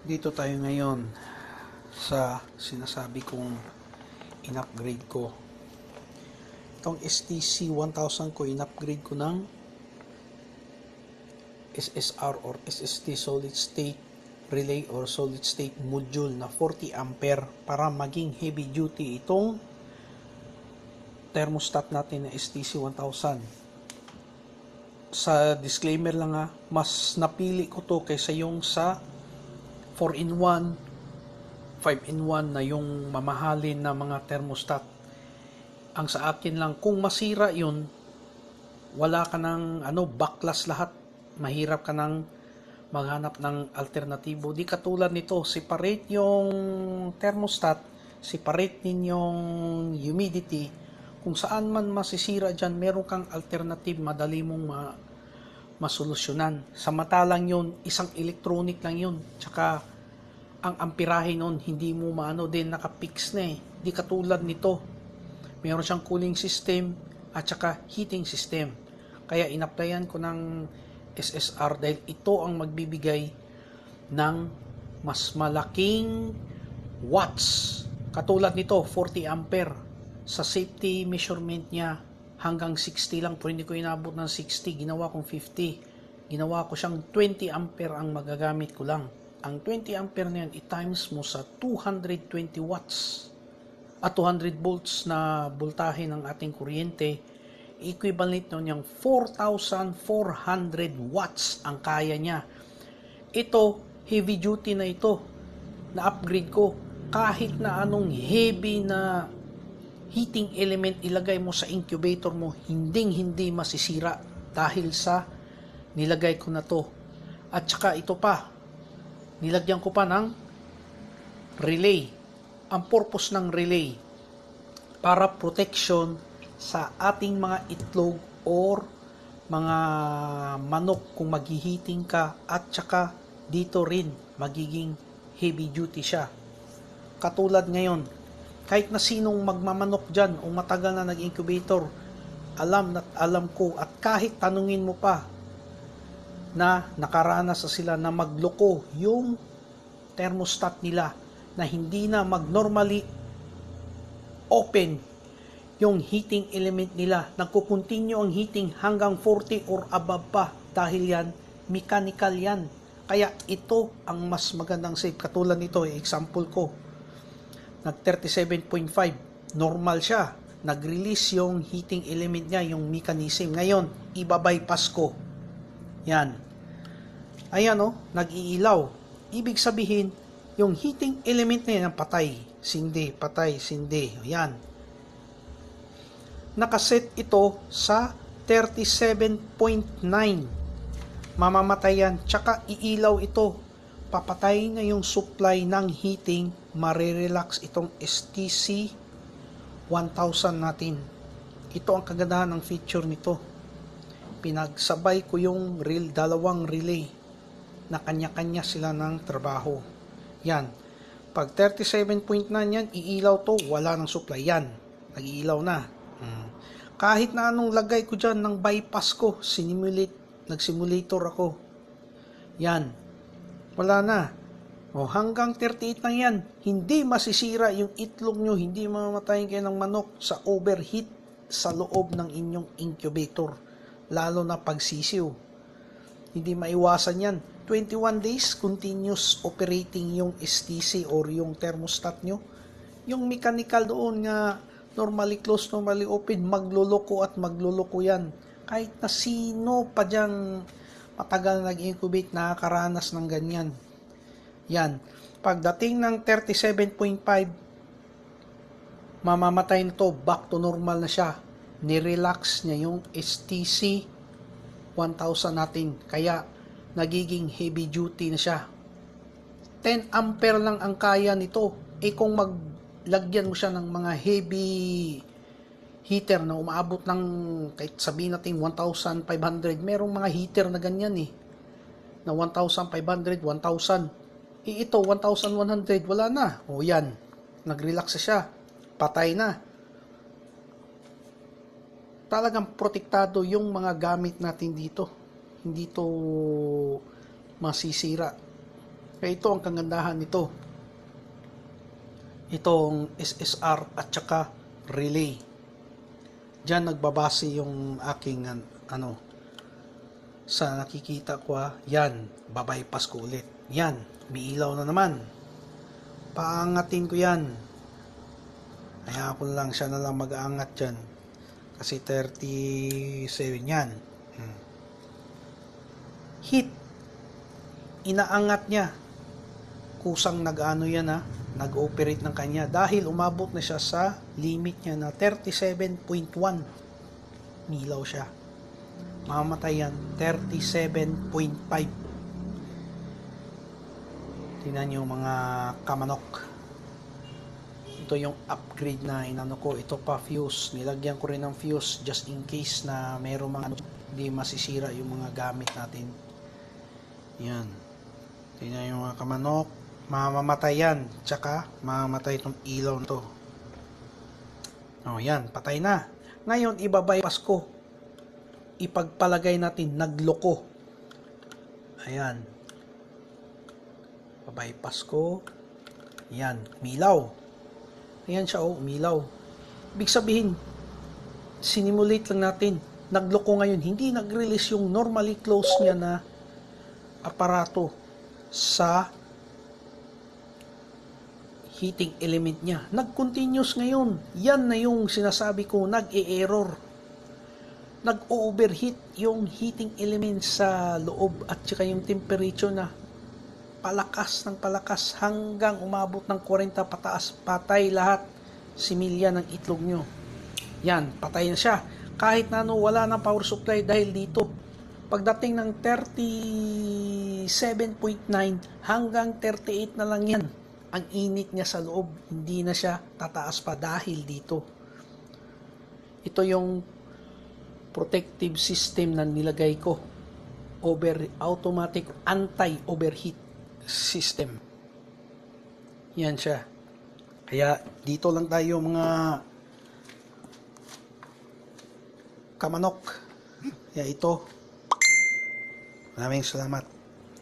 Dito tayo ngayon sa sinasabi kong in-upgrade ko. Itong STC 1000 ko, in-upgrade ko ng SSR or SST Solid State Relay or Solid State Module na 40 ampere para maging heavy duty itong thermostat natin na STC 1000. Sa disclaimer lang mas napili ko to kaysa yung sa 4-in-1, 5-in-1 na yung mamahalin na mga thermostat. Ang sa akin lang, kung masira yun, wala ka ng backlash lahat. Mahirap ka ng maghanap ng alternatibo. Di katulad nito, separate yung thermostat, separate din yung humidity. Kung saan man masisira dyan, meron kang alternative, madali mong masolusyonan. Samantalang yun, isang electronic lang yun. Tsaka, ang amperahe nun, hindi mo din nakapix na eh. Di katulad nito. Meron siyang cooling system at tsaka heating system. Kaya in-applyan ko ng SSR dahil ito ang magbibigay ng mas malaking watts. Katulad nito, 40 ampere. Sa safety measurement niya, hanggang 60 lang, pero hindi ko inabot ng 60, ginawa kong 50. Ginawa ko siyang 20 ampere ang magagamit ko lang. Ang 20 ampere na yan, i-times mo sa 220 watts at 200 volts na voltahe ng ating kuryente, equivalent nun yung 4,400 watts ang kaya niya. Ito, heavy duty na ito, na upgrade ko. Kahit na anong heavy na heating element ilagay mo sa incubator mo, hindi masisira dahil sa nilagay ko na to. At saka ito pa, nilagyan ko pa ng relay. Ang purpose ng relay, para protection sa ating mga itlog or mga manok kung maghihiting ka, at saka dito rin magiging heavy duty siya. Katulad ngayon, kahit na sinong magmamanok dyan o matagal na nag-incubator, alam ko, at kahit tanungin mo pa na nakaranas na sila na magloko yung thermostat nila na hindi na mag-normally open yung heating element nila. Nagkukontinue ang heating hanggang 40 or above pa dahil yan, mechanical yan. Kaya ito ang mas magandang safe. Katulad nito, example ko, nag 37.5, normal siya. Nag-release yung heating element niya, yung mechanism. Ngayon, ibabypass ko. Yan. Ayan nag-iilaw. Ibig sabihin, yung heating element na yan, patay, sindi, patay, sindi. Yan. Nakaset ito sa 37.9. Mamamatay yan. Tsaka iilaw ito. Papatay na yung supply ng heating. Marirelax itong STC 1000 natin. Ito ang kagandahan ng feature nito. Pinagsabay ko yung dalawang relay na kanya-kanya sila ng trabaho. Yan. Pag 37.9 yan, iilaw to, wala ng supply. Yan. Nag-iilaw na. Kahit na anong lagay ko dyan ng bypass ko, nag-simulator ako. Yan. Wala na. Hanggang 38 lang yan. Hindi masisira yung itlog nyo, hindi mamatayin kayo ng manok sa overheat sa loob ng inyong incubator. Lalo na pagsisiw. Hindi maiwasan yan. 21 days continuous operating yung STC or yung thermostat nyo. Yung mechanical doon nga normally closed, normally open, magluloko at magluloko yan. Kahit na sino pa dyang matagal na nag-incubate, nakakaranas ng ganyan. Yan. Pagdating ng 37.5, mamamatay na to, back to normal na siya. Nirelax niya yung STC 1000 natin. Kaya nagiging heavy duty na siya. 10 ampere lang ang kaya nito. Kung maglagyan mo siya ng mga heavy heater na umaabot ng, kahit sabihin natin 1,500, merong mga heater na ganyan na 1,500, 1,000. Ito 1,100, wala na. Yan, nagrelax siya, patay na. Talagang protektado yung mga gamit natin dito. Hindi to masisira. Kaya ito ang kagandahan nito. Itong SSR at saka relay. Diyan nagbabase yung aking sa nakikita ko yan, babypass ko ulit. Yan, may ilaw na naman. Paangatin ko yan. Kaya ako lang, siya na lang mag-aangat dyan. Kasi 37 yan. Heat. Inaangat niya. Kusang nag-ano yan nag-operate ng kanya. Dahil umabot na siya sa limit niya na 37.1. Milaw siya. Mamamatay yan. 37.5. Tingnan nyo mga kamanok. Ito yung upgrade na inano ko. Ito pa fuse. Nilagyan ko rin ng fuse just in case na mayroong mga hindi masisira yung mga gamit natin. Yan. Tingnan yung mga kamanok. Mamamatay yan. Tsaka mamamatay itong ilaw nito. Yan. Patay na. Ngayon, ibabypass ko. Ipagpalagay natin. Nagloko. Ayan. Babypass ko. Yan. Milaw. Ayan siya, umilaw. Ibig sabihin, sinimulate lang natin. Nagloko ngayon. Hindi nag-release yung normally close niya na aparato sa heating element niya. Nag-continuous ngayon. Yan na yung sinasabi ko, nag-e-error. Nag-overheat yung heating element sa loob at saka yung temperature na palakas ng palakas hanggang umabot ng 40 pataas. Patay lahat similya ng itlog nyo. Yan, patay na siya. Kahit na wala ng power supply dahil dito. Pagdating ng 37.9 hanggang 38 na lang yan. Ang init niya sa loob. Hindi na siya tataas pa dahil dito. Ito yung protective system na nilagay ko. Automatic anti-overheat system. Yan siya. Kaya dito lang tayo mga kamanok. Kaya ito. Maraming salamat.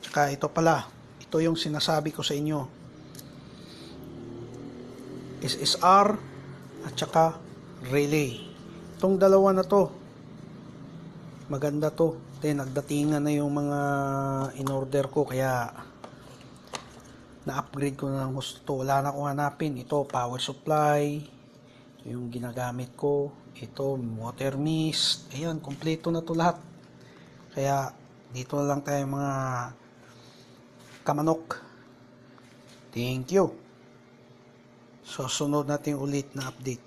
Tsaka ito pala. Ito yung sinasabi ko sa inyo. SSR at tsaka relay. Itong dalawa na to. Maganda to. Nagdatingan na yung mga in-order ko. Kaya na-upgrade ko na ng gusto. Wala na akong hanapin. Ito, power supply. Ito yung ginagamit ko. Ito, water mist. Ayan, kompleto na to lahat. Kaya, dito na lang tayo mga kamanok. Thank you. So, sunod natin ulit na update.